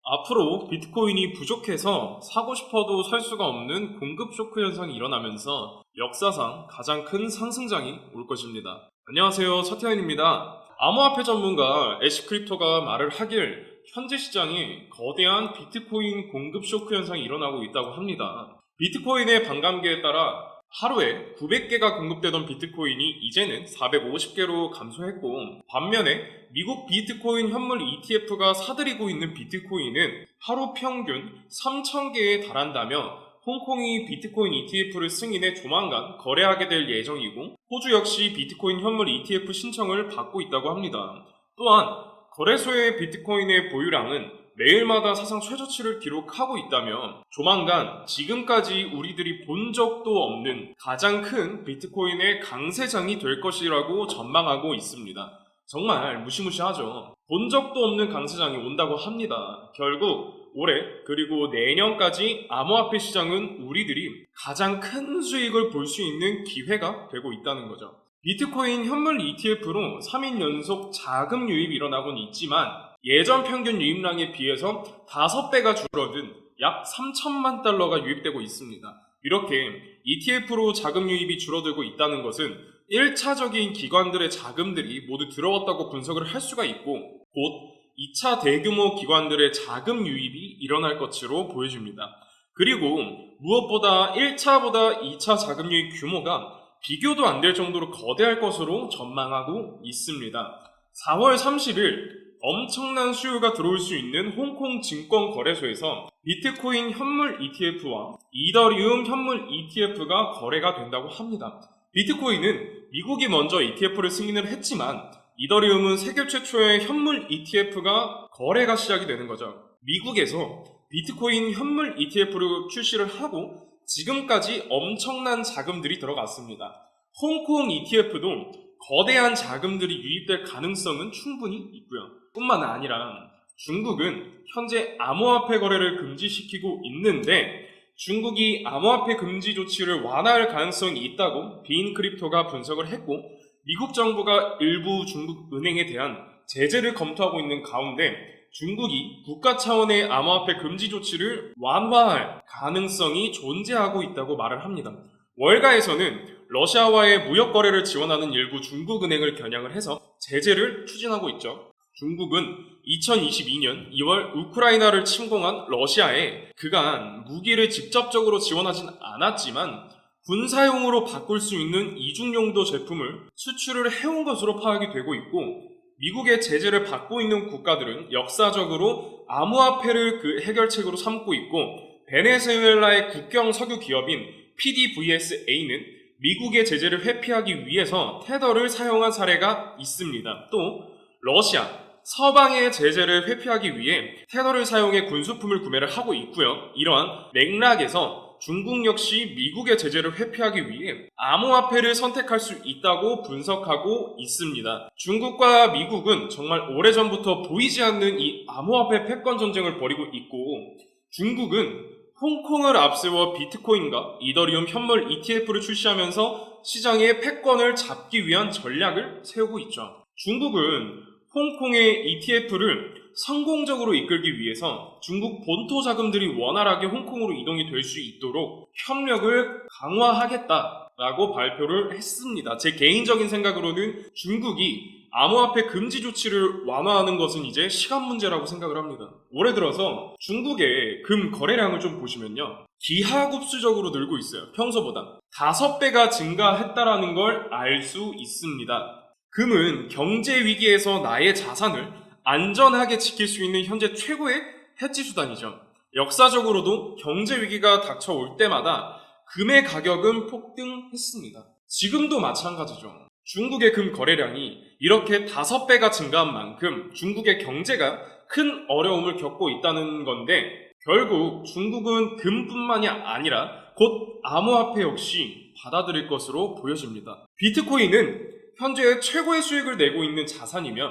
앞으로 비트코인이 부족해서 사고 싶어도 살 수가 없는 공급 쇼크 현상이 일어나면서 역사상 가장 큰 상승장이 올 것입니다. 안녕하세요, 서태현입니다. 암호화폐 전문가 애쉬크립토가 말을 하길 현재 시장에 거대한 비트코인 공급 쇼크 현상이 일어나고 있다고 합니다. 비트코인의 반감기에 따라 하루에 900개가 공급되던 비트코인이 이제는 450개로 감소했고, 반면에 미국 비트코인 현물 ETF가 사들이고 있는 비트코인은 하루 평균 3,000개에 달한다며 홍콩이 비트코인 ETF를 승인해 조만간 거래하게 될 예정이고, 호주 역시 비트코인 현물 ETF 신청을 받고 있다고 합니다. 또한 거래소의 비트코인의 보유량은 매일마다 사상 최저치를 기록하고 있다며 조만간 지금까지 우리들이 본 적도 없는 가장 큰 비트코인의 강세장이 될 것이라고 전망하고 있습니다. 정말 무시무시하죠. 본 적도 없는 강세장이 온다고 합니다. 결국 올해 그리고 내년까지 암호화폐 시장은 우리들이 가장 큰 수익을 볼 수 있는 기회가 되고 있다는 거죠. 비트코인 현물 ETF로 3일 연속 자금 유입이 일어나곤 있지만 예전 평균 유입량에 비해서 5배가 줄어든 약 3천만 달러가 유입되고 있습니다. 이렇게 ETF로 자금 유입이 줄어들고 있다는 것은 1차적인 기관들의 자금들이 모두 들어왔다고 분석을 할 수가 있고, 곧 2차 대규모 기관들의 자금 유입이 일어날 것으로 보여집니다. 그리고 무엇보다 1차보다 2차 자금 유입 규모가 비교도 안 될 정도로 거대할 것으로 전망하고 있습니다. 4월 30일 엄청난 수요가 들어올 수 있는 홍콩 증권거래소에서 비트코인 현물 ETF와 이더리움 현물 ETF가 거래가 된다고 합니다. 비트코인은 미국이 먼저 ETF를 승인을 했지만 이더리움은 세계 최초의 현물 ETF가 거래가 시작이 되는 거죠. 미국에서 비트코인 현물 ETF를 출시를 하고 지금까지 엄청난 자금들이 들어갔습니다. 홍콩 ETF도 거대한 자금들이 유입될 가능성은 충분히 있고요. 뿐만 아니라 중국은 현재 암호화폐 거래를 금지시키고 있는데 중국이 암호화폐 금지 조치를 완화할 가능성이 있다고 비인크립토가 분석을 했고, 미국 정부가 일부 중국 은행에 대한 제재를 검토하고 있는 가운데 중국이 국가 차원의 암호화폐 금지 조치를 완화할 가능성이 존재하고 있다고 말을 합니다. 월가에서는 러시아와의 무역 거래를 지원하는 일부 중국 은행을 겨냥을 해서 제재를 추진하고 있죠. 중국은 2022년 2월 우크라이나를 침공한 러시아에 그간 무기를 직접적으로 지원하진 않았지만 군사용으로 바꿀 수 있는 이중용도 제품을 수출을 해온 것으로 파악이 되고 있고, 미국의 제재를 받고 있는 국가들은 역사적으로 암호화폐를 그 해결책으로 삼고 있고, 베네수엘라의 국경 석유 기업인 PDVSA는 미국의 제재를 회피하기 위해서 테더를 사용한 사례가 있습니다. 또 러시아, 서방의 제재를 회피하기 위해 테더를 사용해 군수품을 구매를 하고 있고요. 이러한 맥락에서 중국 역시 미국의 제재를 회피하기 위해 암호화폐를 선택할 수 있다고 분석하고 있습니다. 중국과 미국은 정말 오래전부터 보이지 않는 이 암호화폐 패권 전쟁을 벌이고 있고, 중국은 홍콩을 앞세워 비트코인과 이더리움 현물 ETF를 출시하면서 시장의 패권을 잡기 위한 전략을 세우고 있죠. 중국은 홍콩의 ETF를 성공적으로 이끌기 위해서 중국 본토 자금들이 원활하게 홍콩으로 이동이 될 수 있도록 협력을 강화하겠다라고 발표를 했습니다. 제 개인적인 생각으로는 중국이 암호화폐 금지 조치를 완화하는 것은 이제 시간 문제라고 생각을 합니다. 올해 들어서 중국의 금 거래량을 좀 보시면요, 기하급수적으로 늘고 있어요. 평소보다 5배가 증가했다라는 걸 알 수 있습니다. 금은 경제 위기에서 나의 자산을 안전하게 지킬 수 있는 현재 최고의 해지 수단이죠. 역사적으로도 경제 위기가 닥쳐올 때마다 금의 가격은 폭등했습니다. 지금도 마찬가지죠. 중국의 금 거래량이 이렇게 5배가 증가한 만큼 중국의 경제가 큰 어려움을 겪고 있다는 건데, 결국 중국은 금뿐만이 아니라 곧 암호화폐 역시 받아들일 것으로 보여집니다. 비트코인은 현재 최고의 수익을 내고 있는 자산이며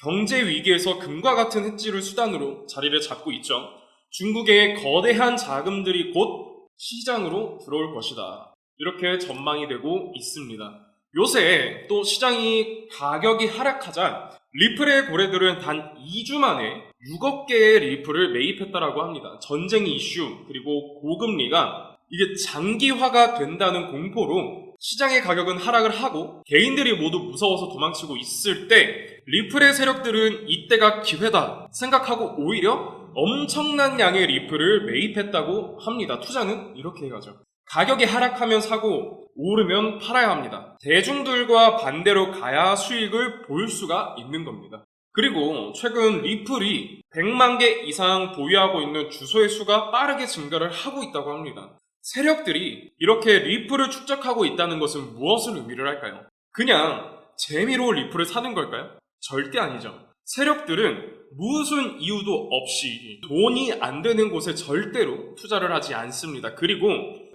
경제 위기에서 금과 같은 해지를 수단으로 자리를 잡고 있죠. 중국의 거대한 자금들이 곧 시장으로 들어올 것이다. 이렇게 전망이 되고 있습니다. 요새 또 시장이 가격이 하락하자 리플의 고래들은 단 2주 만에 6억 개의 리플을 매입했다라고 합니다. 전쟁 이슈 그리고 고금리가 이게 장기화가 된다는 공포로 시장의 가격은 하락을 하고 개인들이 모두 무서워서 도망치고 있을 때 리플의 세력들은 이때가 기회다 생각하고 오히려 엄청난 양의 리플을 매입했다고 합니다. 투자는 이렇게 해가죠. 가격이 하락하면 사고 오르면 팔아야 합니다. 대중들과 반대로 가야 수익을 볼 수가 있는 겁니다. 그리고 최근 리플이 100만 개 이상 보유하고 있는 주소의 수가 빠르게 증가를 하고 있다고 합니다. 세력들이 이렇게 리플을 축적하고 있다는 것은 무엇을 의미를 할까요? 그냥 재미로 리플을 사는 걸까요? 절대 아니죠. 세력들은 무슨 이유도 없이 돈이 안 되는 곳에 절대로 투자를 하지 않습니다. 그리고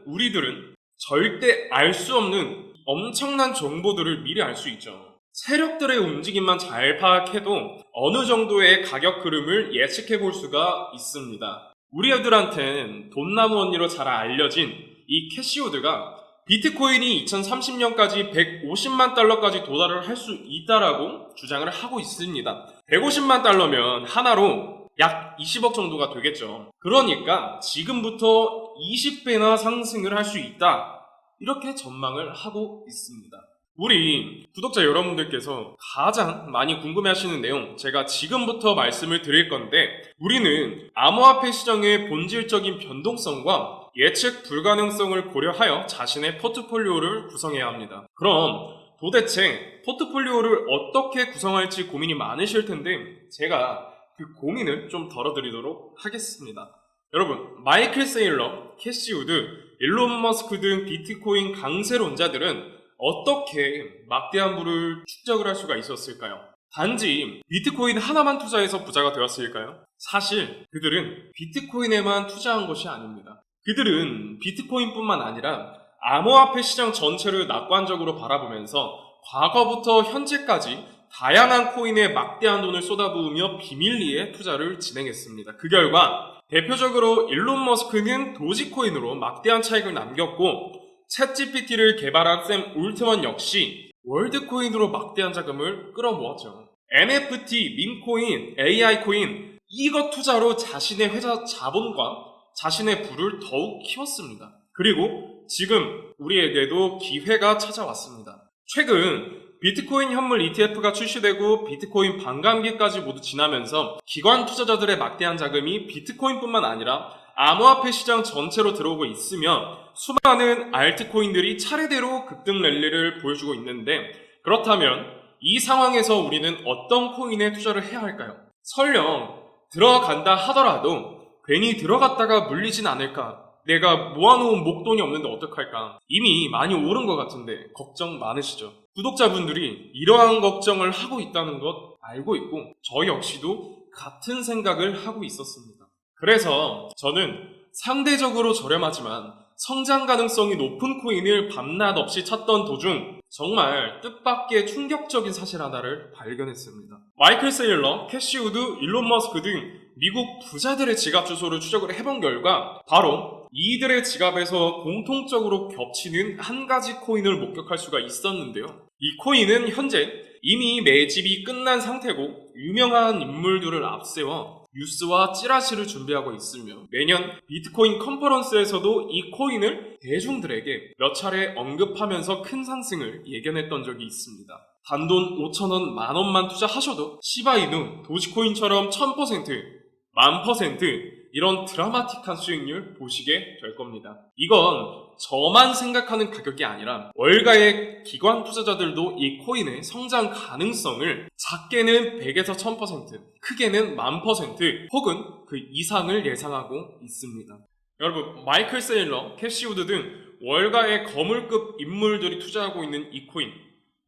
우리들은 절대 알 수 없는 엄청난 정보들을 미리 알 수 있죠. 세력들의 움직임만 잘 파악해도 어느 정도의 가격 흐름을 예측해 볼 수가 있습니다. 우리 애들한텐 돈나무 언니로 잘 알려진 이 캐시우드가 비트코인이 2030년까지 150만 달러까지 도달을 할 수 있다라고 주장을 하고 있습니다. 150만 달러면 하나로 약 20억 정도가 되겠죠. 그러니까 지금부터 20배나 상승을 할 수 있다. 이렇게 전망을 하고 있습니다. 우리 구독자 여러분들께서 가장 많이 궁금해하시는 내용 제가 지금부터 말씀을 드릴 건데 우리는 암호화폐 시장의 본질적인 변동성과 예측 불가능성을 고려하여 자신의 포트폴리오를 구성해야 합니다. 그럼 도대체 포트폴리오를 어떻게 구성할지 고민이 많으실 텐데 제가 그 고민을 좀 덜어드리도록 하겠습니다. 여러분, 마이클 세일러, 캐시우드, 일론 머스크 등 비트코인 강세론자들은 어떻게 막대한 부를 축적을 할 수가 있었을까요? 단지 비트코인 하나만 투자해서 부자가 되었을까요? 사실 그들은 비트코인에만 투자한 것이 아닙니다. 그들은 비트코인뿐만 아니라 암호화폐 시장 전체를 낙관적으로 바라보면서 과거부터 현재까지 다양한 코인에 막대한 돈을 쏟아부으며 비밀리에 투자를 진행했습니다. 그 결과 대표적으로 일론 머스크는 도지코인으로 막대한 차익을 남겼고 챗GPT를 개발한 샘 울트먼 역시 월드코인으로 막대한 자금을 끌어모았죠. NFT, 밈코인, AI코인 이것 투자로 자신의 회사 자본과 자신의 부를 더욱 키웠습니다. 그리고 지금 우리에게도 기회가 찾아왔습니다. 최근 비트코인 현물 ETF가 출시되고 비트코인 반감기까지 모두 지나면서 기관 투자자들의 막대한 자금이 비트코인뿐만 아니라 암호화폐 시장 전체로 들어오고 있으며 수많은 알트코인들이 차례대로 급등 랠리를 보여주고 있는데 그렇다면 이 상황에서 우리는 어떤 코인에 투자를 해야 할까요? 설령 들어간다 하더라도 괜히 들어갔다가 물리진 않을까? 내가 모아놓은 목돈이 없는데 어떡할까? 이미 많이 오른 것 같은데 걱정 많으시죠? 구독자분들이 이러한 걱정을 하고 있다는 것 알고 있고 저 역시도 같은 생각을 하고 있었습니다. 그래서 저는 상대적으로 저렴하지만 성장 가능성이 높은 코인을 밤낮 없이 찾던 도중 정말 뜻밖의 충격적인 사실 하나를 발견했습니다. 마이클 세일러, 캐시우드, 일론 머스크 등 미국 부자들의 지갑 주소를 추적을 해본 결과 바로 이들의 지갑에서 공통적으로 겹치는 한 가지 코인을 목격할 수가 있었는데요. 이 코인은 현재 이미 매집이 끝난 상태고 유명한 인물들을 앞세워 뉴스와 찌라시를 준비하고 있으며 매년 비트코인 컨퍼런스에서도 이 코인을 대중들에게 몇 차례 언급하면서 큰 상승을 예견했던 적이 있습니다. 단돈 5,000원, 만원만 투자하셔도 시바이누, 도지코인처럼 1000%, 10,000% 이런 드라마틱한 수익률 보시게 될 겁니다. 이건 저만 생각하는 가격이 아니라 월가의 기관 투자자들도 이 코인의 성장 가능성을 작게는 100에서 1000%, 크게는 10,000% 혹은 그 이상을 예상하고 있습니다. 여러분, 마이클 세일러, 캐시우드 등 월가의 거물급 인물들이 투자하고 있는 이 코인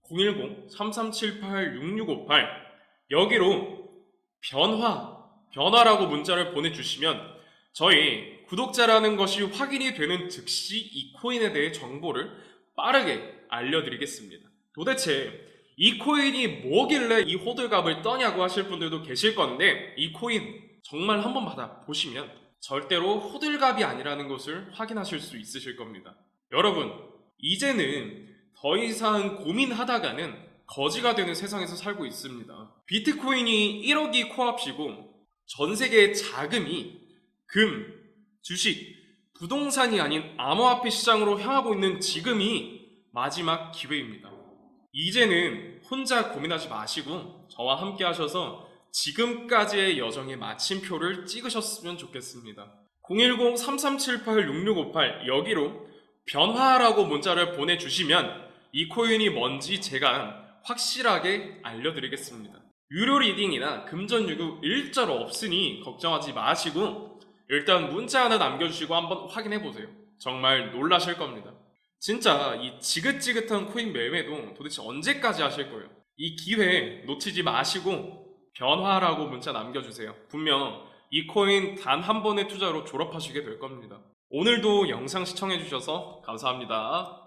010-3378-6658 여기로 변화라고 문자를 보내주시면 저희 구독자라는 것이 확인이 되는 즉시 이 코인에 대해 정보를 빠르게 알려드리겠습니다. 도대체 이 코인이 뭐길래 이 호들갑을 떠냐고 하실 분들도 계실 건데 이 코인 정말 한번 받아보시면 절대로 호들갑이 아니라는 것을 확인하실 수 있으실 겁니다. 여러분, 이제는 더 이상 고민하다가는 거지가 되는 세상에서 살고 있습니다. 비트코인이 1억이 코앞이고 전 세계의 자금이 금, 주식, 부동산이 아닌 암호화폐 시장으로 향하고 있는 지금이 마지막 기회입니다. 이제는 혼자 고민하지 마시고 저와 함께 하셔서 지금까지의 여정의 마침표를 찍으셨으면 좋겠습니다. 010-3378-6658 여기로 변화라고 문자를 보내주시면 이 코인이 뭔지 제가 확실하게 알려드리겠습니다. 유료 리딩이나 금전 유교 일절 없으니 걱정하지 마시고 일단 문자 하나 남겨주시고 한번 확인해보세요. 정말 놀라실 겁니다. 진짜 이 지긋지긋한 코인 매매도 도대체 언제까지 하실 거예요? 이 기회 놓치지 마시고 변화라고 문자 남겨주세요. 분명 이 코인 단 한 번의 투자로 졸업하시게 될 겁니다. 오늘도 영상 시청해주셔서 감사합니다.